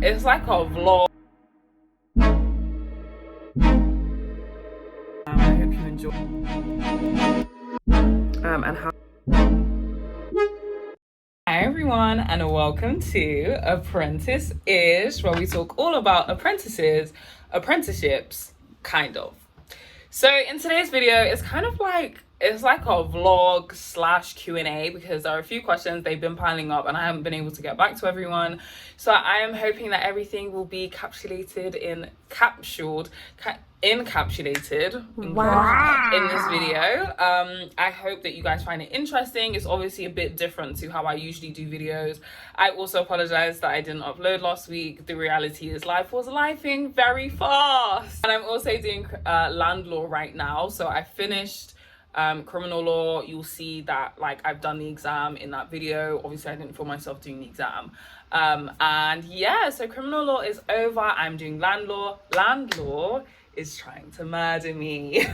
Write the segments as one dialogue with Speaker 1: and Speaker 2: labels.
Speaker 1: it's like a vlog. I hope you enjoy. And how. Hi everyone, and welcome to Apprenticeish, where we talk all about apprentices, apprenticeships, kind of. So in today's video, it's like a vlog slash Q&A because there are a few questions, they've been piling up and I haven't been able to get back to everyone. So I am hoping that everything will be encapsulated in this video. I hope that you guys find it interesting. It's obviously a bit different to how I usually do videos. I also apologize that I didn't upload last week. The reality is life was lifing very fast. And I'm also doing land law right now. So I finished criminal law. You'll see that like I've done the exam in that video. Obviously I didn't feel myself doing the exam. And yeah, so criminal law is over. I'm doing land law. Land law is trying to murder me.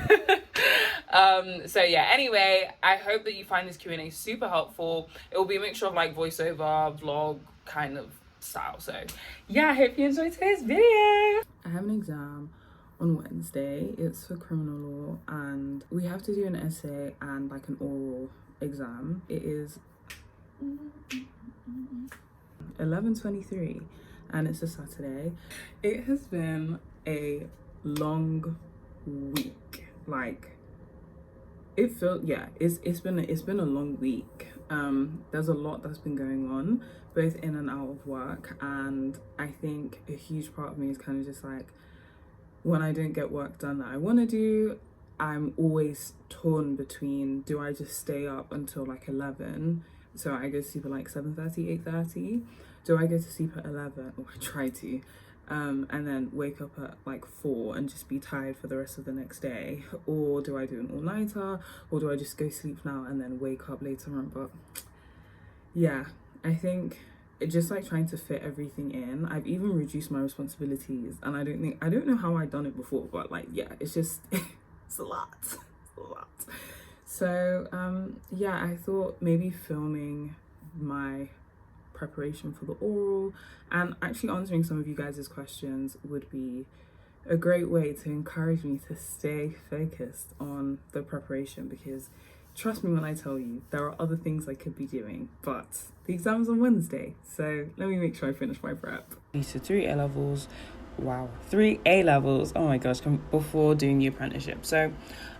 Speaker 1: So yeah, anyway, I hope that you find this Q&A super helpful. It will be a mixture of like voiceover, vlog kind of style. So yeah, I hope you enjoyed today's video. I have an exam on Wednesday. It's for criminal law and we have to do an essay and like an oral exam. It is 11:23 and it's a Saturday. It has been a long week. Like it felt, yeah, it's been a long week. There's a lot that's been going on both in and out of work, and I think a huge part of me is kind of just like, when I don't get work done that I want to do, I'm always torn between, do I just stay up until like 11, so I go to sleep at like 7:30, 8:30? Do I go to sleep at 11, or I try to, and then wake up at like 4 and just be tired for the rest of the next day? Or do I do an all-nighter? Or do I just go sleep now and then wake up later on? But yeah, I think it's just like trying to fit everything in. I've even reduced my responsibilities and I don't know how I'd done it before, but like, yeah, it's just, it's a lot. So yeah, I thought maybe filming my preparation for the oral and actually answering some of you guys' questions would be a great way to encourage me to stay focused on the preparation, because trust me when I tell you, there are other things I could be doing, but the exam's on Wednesday, so let me make sure I finish my prep. So 3 A-levels, wow, 3 A-levels, oh my gosh, before doing the apprenticeship. So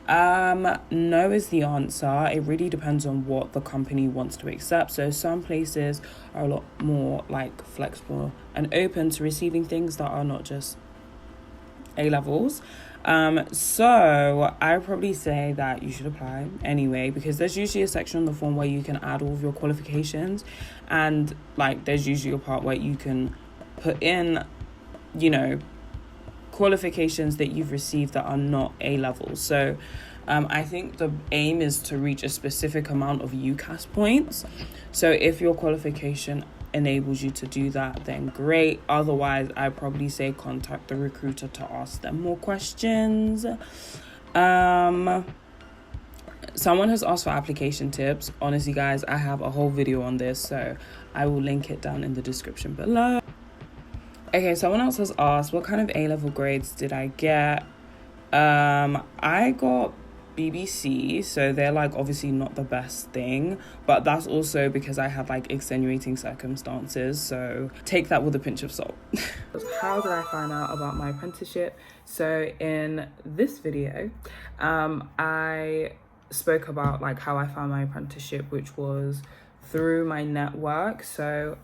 Speaker 1: no is the answer. It really depends on what the company wants to accept. So some places are a lot more like flexible and open to receiving things that are not just A-levels. So I would probably say that you should apply anyway, because there's usually a section on the form where you can add all of your qualifications, and like there's usually a part where you can put in, you know, qualifications that you've received that are not A-levels. So I think the aim is to reach a specific amount of UCAS points. So if your qualification enables you to do that, then great. Otherwise, I'd probably say contact the recruiter to ask them more questions. Someone has asked for application tips. Honestly, guys, I have a whole video on this, so I will link it down in the description below. Okay, someone else has asked, what kind of A-level grades did I get? I got BBC, so they're like obviously not the best thing, but that's also because I had like extenuating circumstances, so take that with a pinch of salt. How did I find out about my apprenticeship? So in this video, I spoke about like how I found my apprenticeship, which was through my network. So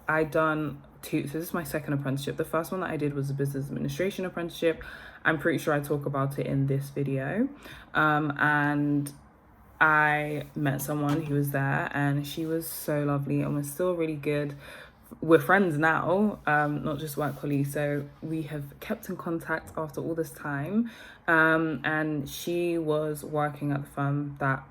Speaker 1: so this is my second apprenticeship. The first one that I did was a business administration apprenticeship. I'm pretty sure I talk about it in this video. And I met someone who was there and she was so lovely and we're still really good. We're friends now, not just work colleagues. So we have kept in contact after all this time. And she was working at the firm that,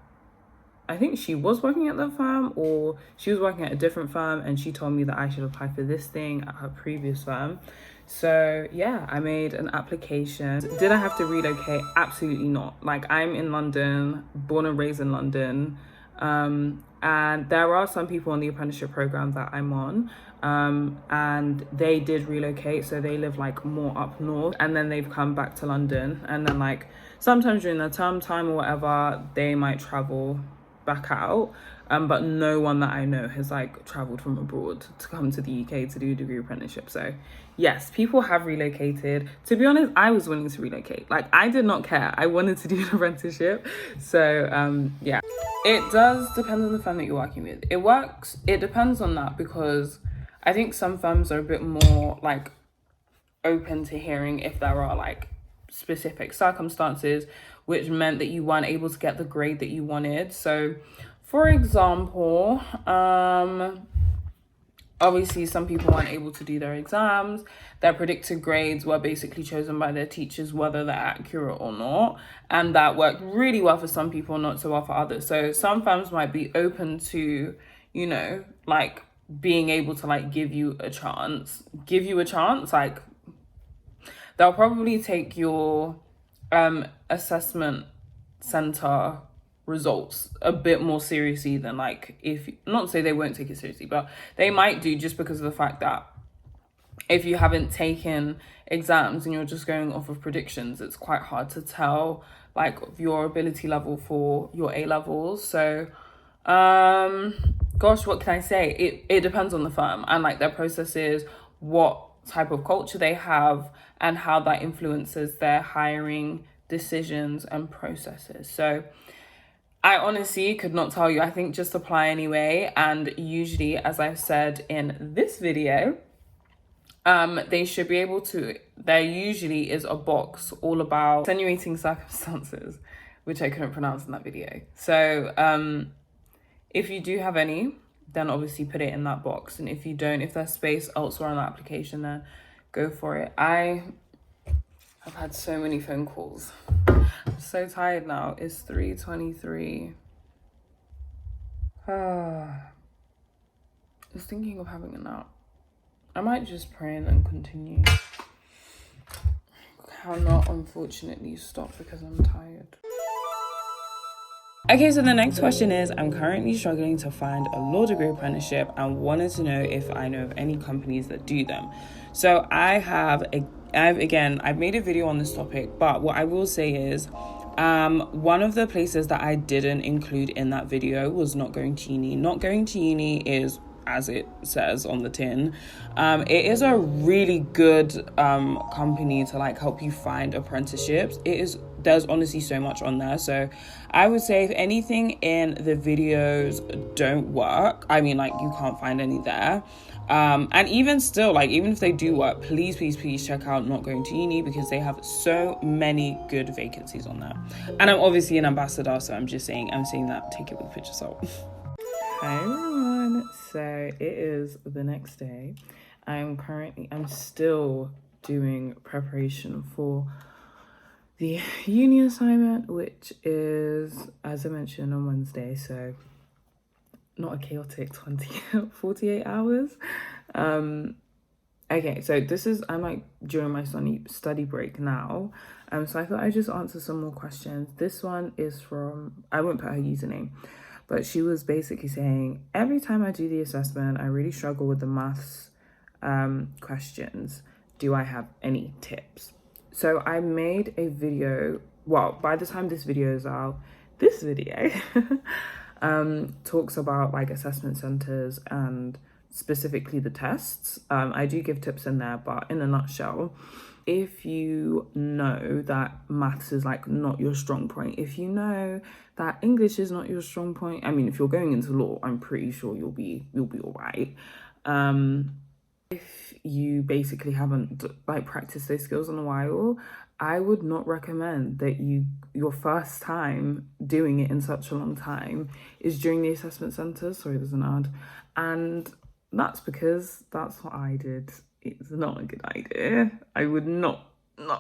Speaker 1: I think she was working at the firm, or she was working at a different firm, and she told me that I should apply for this thing at her previous firm. So yeah, I made an application. Did I have to relocate? Absolutely not. Like, I'm in London, born and raised in London. And there are some people on the apprenticeship program that I'm on and they did relocate, so they live like more up north, and then they've come back to London, and then like sometimes during their term time or whatever they might travel back out, but no one that I know has like traveled from abroad to come to the UK to do a degree apprenticeship. So yes, people have relocated. To be honest, I was willing to relocate. Like, I did not care, I wanted to do an apprenticeship. So yeah, it does depend on the firm that you're working with. It depends on that, because I think some firms are a bit more like open to hearing if there are like specific circumstances which meant that you weren't able to get the grade that you wanted. So for example, obviously some people weren't able to do their exams. Their predicted grades were basically chosen by their teachers, whether they're accurate or not, and that worked really well for some people, not so well for others. So some firms might be open to, you know, like being able to like give you a chance. Like, they'll probably take your assessment center results a bit more seriously than like, if not to say they won't take it seriously, but they might do, just because of the fact that if you haven't taken exams and you're just going off of predictions, it's quite hard to tell like your ability level for your A levels. So gosh, what can I say? It depends on the firm and like their processes, what type of culture they have, and how that influences their hiring decisions and processes. So I honestly could not tell you. I think just apply anyway. And usually, as I've said in this video, they should be able to, there usually is a box all about extenuating circumstances, which I couldn't pronounce in that video. So if you do have any, then obviously put it in that box. And if you don't, if there's space elsewhere on the application, then go for it. I've had so many phone calls. I'm so tired now. It's 3:23. I was thinking of having a nap. I might just pray and then continue. Cannot unfortunately stop because I'm tired. Okay, so the next question is, I'm currently struggling to find a law degree apprenticeship and wanted to know if I know of any companies that do them. So I've made a video on this topic, but what I will say is, one of the places that I didn't include in that video was Not Going to Uni. Not Going to Uni is, as it says on the tin, it is a really good company to like help you find apprenticeships. There's honestly so much on there. So I would say if anything in the videos don't work, I mean, like, you can't find any there. And even still, like, even if they do work, please check out Not Going to Uni, because they have so many good vacancies on there. And I'm obviously an ambassador, so I'm saying that, take it with a pinch of salt. Hi everyone, so it is the next day. I'm still doing preparation for the uni assignment, which is, as I mentioned, on Wednesday, so not a chaotic 48 hours. Okay, so I'm like during my study break now, so I thought I'd just answer some more questions. This one is from, I won't put her username, but she was basically saying, every time I do the assessment, I really struggle with the maths questions. Do I have any tips? So I made a video, well, by the time this video is out, this video talks about like assessment centers and specifically the tests. I do give tips in there, but in a nutshell, if you know that maths is like not your strong point, if you know that English is not your strong point, I mean, if you're going into law, I'm pretty sure you'll be all right. If you basically haven't like practiced those skills in a while, I would not recommend that your first time doing it in such a long time is during the assessment centre. Sorry, there's an ad. And that's because that's what I did. It's not a good idea. I would not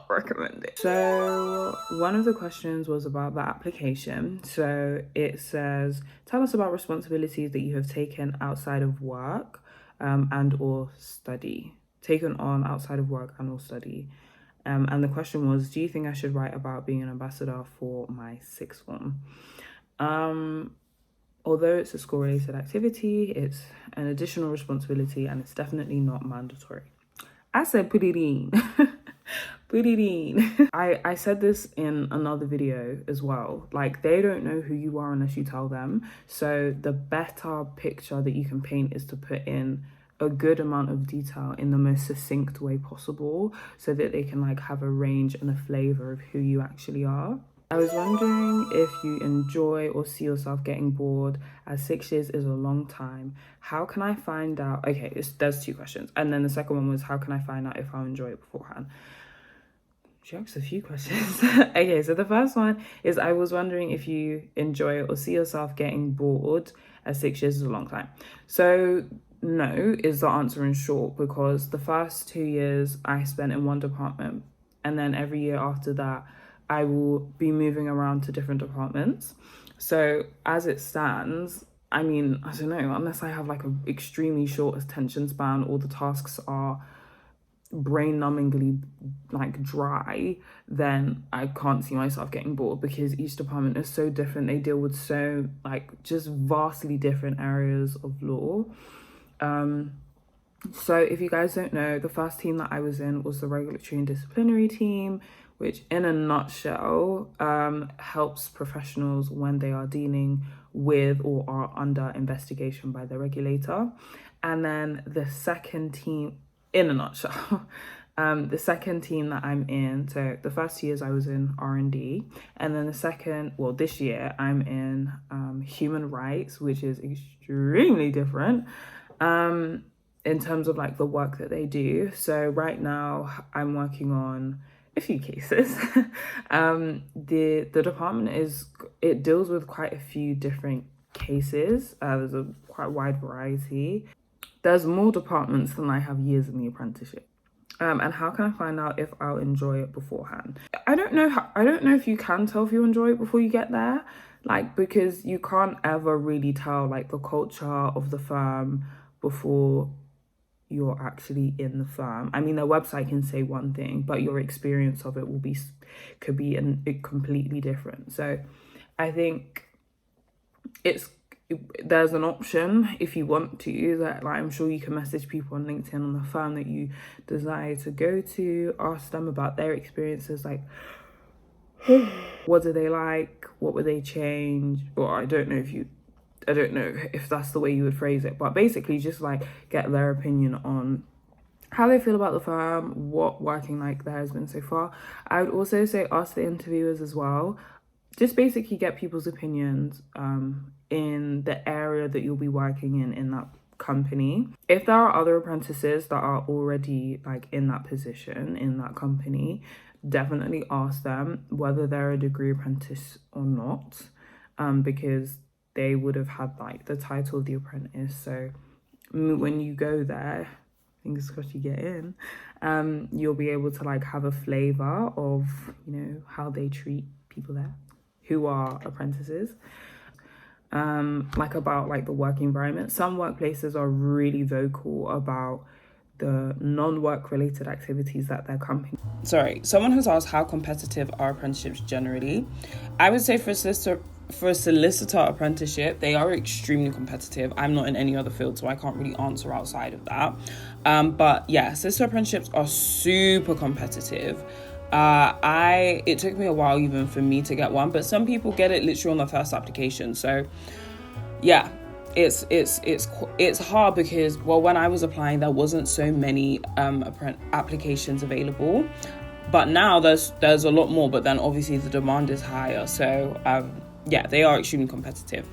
Speaker 1: recommend it. So one of the questions was about the application. So it says, tell us about responsibilities that you have taken outside of work and or study. Taken on outside of work and or study. And the question was, do you think I should write about being an ambassador for my sixth form? Although it's a school-related activity, it's an additional responsibility and it's definitely not mandatory. I said put it in. Put it in. I said this in another video as well. Like, they don't know who you are unless you tell them. So the better picture that you can paint is to put in a good amount of detail in the most succinct way possible so that they can like have a range and a flavor of who you actually are. I was wondering if you enjoy or see yourself getting bored, as 6 years is a long time. How can I find out? Okay, there's 2 questions. And then the second one was, how can I find out if I'll enjoy it beforehand? She asked a few questions. Okay, so the first one is, I was wondering if you enjoy it or see yourself getting bored, as 6 years is a long time. So no is the answer in short, because the first 2 years I spent in one department, and then every year after that, I will be moving around to different departments. So as it stands, I mean, I don't know, unless I have like an extremely short attention span or the tasks are brain-numbingly like dry, then I can't see myself getting bored, because each department is so different. They deal with so like just vastly different areas of law. So if you guys don't know, the first team that I was in was the regulatory and disciplinary team, which in a nutshell helps professionals when they are dealing with or are under investigation by the regulator. And then the second team, in a nutshell, the second team that I'm in, so the first 2 years I was in R&D, and then the second, well, this year I'm in human rights, which is extremely different in terms of like the work that they do. So right now I'm working on a few cases. The department it deals with quite a few different cases. There's a quite wide variety. There's more departments than I have years in the apprenticeship. And how can I find out if I'll enjoy it beforehand? I don't know if you can tell if you enjoy it before you get there, like, because you can't ever really tell like the culture of the firm before you're actually in the firm. I mean, their website can say one thing, but your experience of it could be completely different. So I think there's an option if you want to, that like, I'm sure you can message people on LinkedIn on the firm that you desire to go to, ask them about their experiences, like what do they like, what would they change, or I don't know if that's the way you would phrase it, but basically just like get their opinion on how they feel about the firm, what working like there has been so far. I would also say ask the interviewers as well. Just basically get people's opinions in the area that you'll be working in that company. If there are other apprentices that are already like in that position, in that company, definitely ask them whether they're a degree apprentice or not, because they would have had like the title of the apprentice. So when you go there, fingers crossed you get in, you'll be able to like have a flavor of, you know, how they treat people there who are apprentices, like about like the work environment. Some workplaces are really vocal about the non-work related activities that their company. Sorry, someone has asked, how competitive are apprenticeships generally? I would say for a solicitor apprenticeship, they are extremely competitive. I'm not in any other field, so I can't really answer outside of that. But yeah, solicitor apprenticeships are super competitive. It took me a while even for me to get one, but some people get it literally on their first application. So yeah, it's hard because, well, when I was applying, there wasn't so many applications available, but now there's a lot more, but then obviously the demand is higher. So yeah, they are extremely competitive.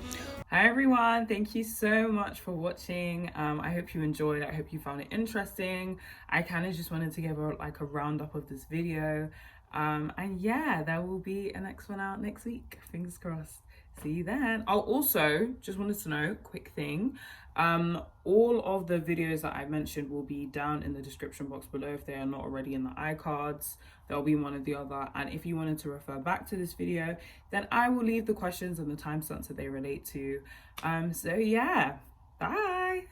Speaker 1: Hi everyone, thank you so much for watching. I hope you enjoyed. I hope you found it interesting. I kind of just wanted to give a roundup of this video, and yeah, there will be a next one out next week, fingers crossed. See you then. Oh, also just wanted to know, quick thing, all of the videos that I mentioned will be down in the description box below. If they are not already in the iCards, there'll be one or the other. And if you wanted to refer back to this video, then I will leave the questions and the timestamps that they relate to. So yeah, bye.